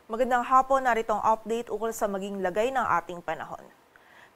Magandang hapon, narito ang update ukol sa maging lagay ng ating panahon.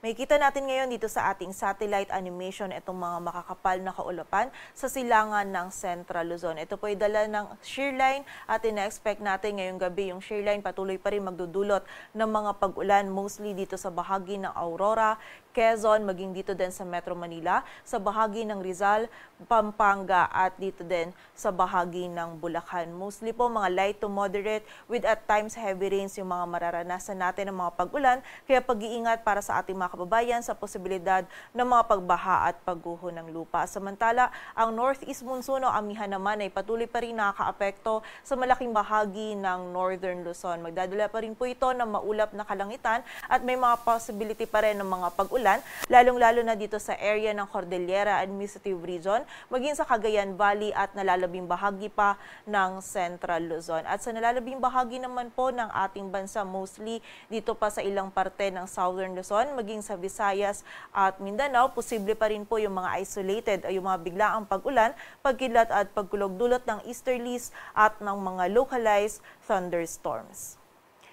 Makikita natin ngayon dito sa ating satellite animation itong mga makakapal na kaulapan sa silangan ng Central Luzon. Ito po ay dala ng shear line at ina-expect natin ngayong gabi yung shear line patuloy pa rin magdudulot ng mga pag-ulan mostly dito sa bahagi ng Aurora, Quezon, maging dito din sa Metro Manila, sa bahagi ng Rizal, Pampanga at dito din sa bahagi ng Bulacan. Mostly po mga light to moderate with at times heavy rains yung mga mararanasan natin ng mga pag-ulan. Kaya pag-iingat para sa ating mga kababayan sa posibilidad ng mga pagbaha at pagguho ng lupa. Samantala, ang northeast monsoon o amihan naman ay patuloy pa rin nakakaapekto sa malaking bahagi ng northern Luzon. Magdadala pa rin po ito ng maulap na kalangitan at may mga possibility pa rin ng mga pag-ulan, lalong-lalo na dito sa area ng Cordillera Administrative Region, maging sa Cagayan Valley at nalalabing bahagi pa ng Central Luzon. At sa nalalabing bahagi naman po ng ating bansa, mostly dito pa sa ilang parte ng Southern Luzon, maging sa Visayas at Mindanao, posible pa rin po yung mga isolated o yung mga biglaang pag-ulan, pagkilat at pagkulog-dulot ng easterlies at ng mga localized thunderstorms.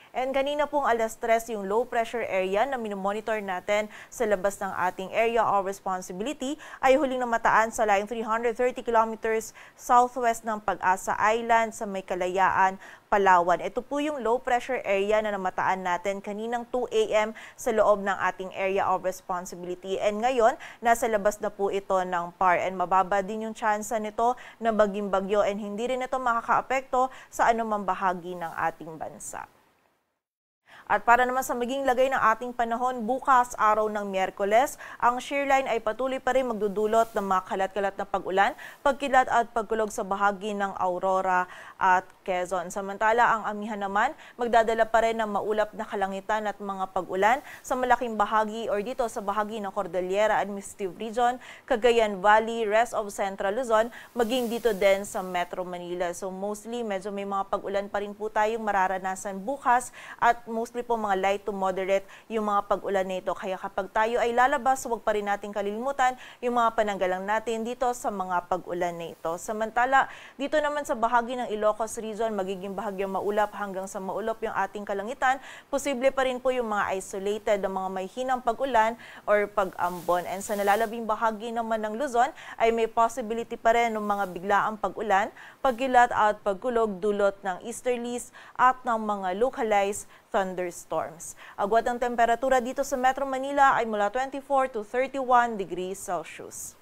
And kanina pong alas 3 yung low pressure area na minomonitor natin sa labas ng ating area of responsibility ay huling namataan sa layong 330 kilometers southwest ng Pag-asa Island sa May Kalayaan, Palawan. Ito po yung low pressure area na namataan natin kaninang 2 a.m. sa loob ng ating area of responsibility. And ngayon, nasa labas na po ito ng PAR. And mababa din yung tsansa nito na maging bagyo and hindi rin ito makakaapekto sa anumang bahagi ng ating bansa. At para naman sa maging lagay ng ating panahon, bukas, araw ng Miyerkules, ang shear line ay patuloy pa rin magdudulot ng mga kalat-kalat na pag-ulan, pagkilat at pagkulog sa bahagi ng Aurora at Quezon. Samantala, ang amihan naman, magdadala pa rin ng maulap na kalangitan at mga pag-ulan sa malaking bahagi or dito sa bahagi ng Cordillera Administrative Region, Cagayan Valley, rest of Central Luzon, maging dito din sa Metro Manila. So mostly, medyo may mga pag-ulan pa rin po tayong mararanasan bukas at mostly po mga light to moderate yung mga pag-ulan nito. Kaya kapag tayo ay lalabas, huwag pa rin natin kalilimutan yung mga pananggalang natin dito sa mga pag-ulan nito. Samantala, dito naman sa bahagi ng Ilocos Region, magiging bahagyang maulap hanggang sa maulap yung ating kalangitan. Posible pa rin po yung mga isolated, ang mga may hinang pag-ulan or pag-ambon. And sa nalalabing bahagi naman ng Luzon, ay may possibility pa rin ng mga biglaang pag-ulan, pagkilat at pagkulog dulot ng easterlies at ng mga localized thunderstorms. Agwat ang temperatura dito sa Metro Manila ay mula 24 to 31 degrees Celsius.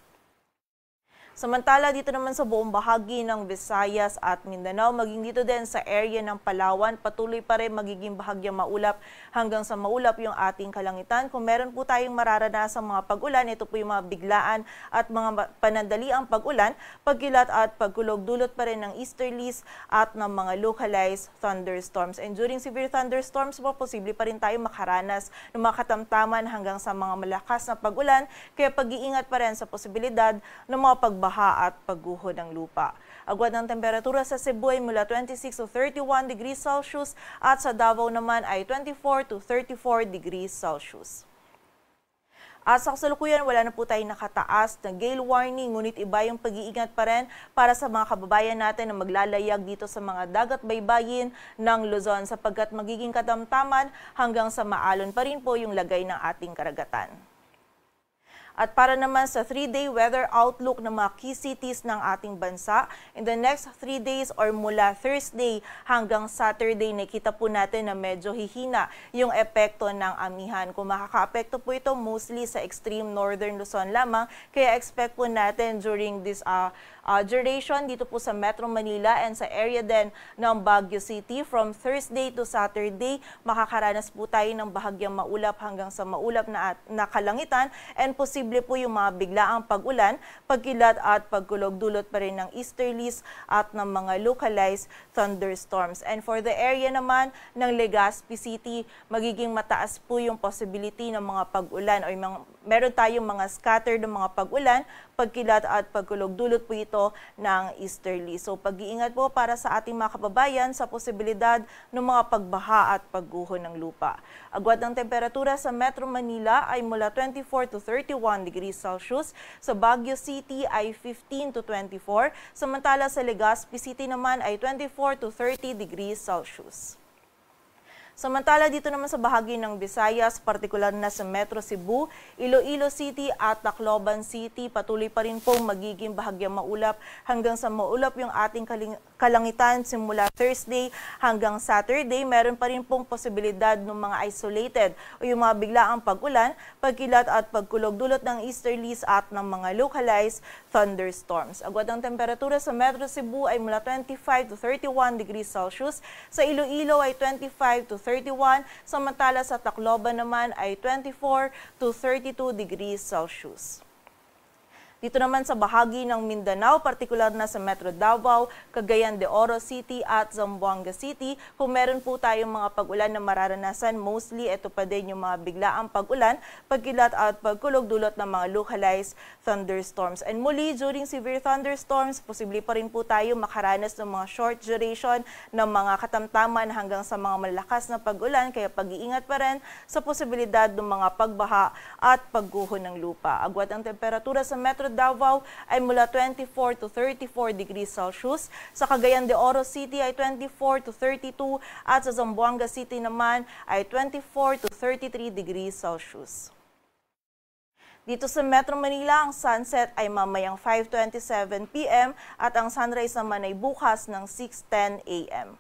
Samantala, dito naman sa buong bahagi ng Visayas at Mindanao, maging dito din sa area ng Palawan, patuloy pa rin magiging bahagyang maulap hanggang sa maulap yung ating kalangitan. Kung meron po tayong mararanasang mga pag-ulan, ito po yung mga biglaan at mga panandaliang pag-ulan, pagkilat at pagkulog dulot pa rin ng easterlies at ng mga localized thunderstorms. And during severe thunderstorms po, posible pa rin tayong makaranas ng mga katamtaman hanggang sa mga malakas na pag-ulan, kaya pag-iingat pa rin sa posibilidad ng mga pagbaha at pagguho ng lupa. Agwat ng temperatura sa Cebu ay mula 26 to 31 degrees Celsius at sa Davao naman ay 24 to 34 degrees Celsius. At sa kasalukuyan, wala na po tayong nakataas na gale warning, ngunit iba yung pag-iingat pa rin para sa mga kababayan natin na maglalayag dito sa mga dagat baybayin ng Luzon sapagkat magiging katamtaman hanggang sa maalon pa rin po yung lagay ng ating karagatan. At para naman sa 3-day weather outlook ng mga key cities ng ating bansa, in the next 3 days or mula Thursday hanggang Saturday, nakita po natin na medyo hihina yung epekto ng amihan. Kung makaka-apekto po ito mostly sa extreme northern Luzon lamang, kaya expect po natin during this duration dito po sa Metro Manila and sa area din ng Baguio City. From Thursday to Saturday, makakaranas po tayo ng bahagyang maulap hanggang sa maulap na kalangitan and posible po yung mga biglaang pag-ulan, pagkilat at pagkulog dulot pa rin ng easterlies at ng mga localized thunderstorms. And for the area naman ng Legazpi City, magiging mataas po yung possibility ng mga pag-ulan o meron tayong mga scattered ng mga pag-ulan, pagkilat at pagkulog dulot po ito ng easterly. So pag-iingat po para sa ating mga kababayan sa posibilidad ng mga pagbaha at pagguho ng lupa. Agwat ng temperatura sa Metro Manila ay mula 24 to 31 degrees Celsius. Sa Baguio City ay 15 to 24. Samantala sa Legazpi City naman ay 24 to 30 degrees Celsius. Samantala dito naman sa bahagi ng Visayas, partikular na sa Metro Cebu, Iloilo City at Tacloban City, patuloy pa rin pong magiging bahagyang maulap hanggang sa maulap yung ating kalangitan simula Thursday hanggang Saturday. Meron pa rin pong posibilidad ng mga isolated o yung mga biglaang pag-ulan, pagkilat at pagkulog dulot ng easterlies at ng mga localized thunderstorms. Agwat ang temperatura sa Metro Cebu ay mula 25 to 31 degrees Celsius, sa Iloilo ay 25 to 31, samantala sa Tacloban naman ay 24 to 32 degrees Celsius. Dito naman sa bahagi ng Mindanao, partikular na sa Metro Davao, Cagayan de Oro City at Zamboanga City, kung meron po tayong mga pag-ulan na mararanasan, mostly ito pa din yung mga biglaang pag-ulan, pagkilat at pagkulog dulot ng mga localized thunderstorms. And muli, during severe thunderstorms, posible pa rin po tayo makaranas ng mga short duration ng mga katamtaman hanggang sa mga malakas na pag-ulan, kaya pag-iingat pa rin sa posibilidad ng mga pagbaha at pagguho ng lupa. Agwat ang temperatura sa Metro Davao ay mula 24 to 34 degrees Celsius. Sa Cagayan de Oro City ay 24 to 32 at sa Zamboanga City naman ay 24 to 33 degrees Celsius. Dito sa Metro Manila, ang sunset ay mamayang 5:27 p.m. at ang sunrise naman ay bukas ng 6:10 a.m.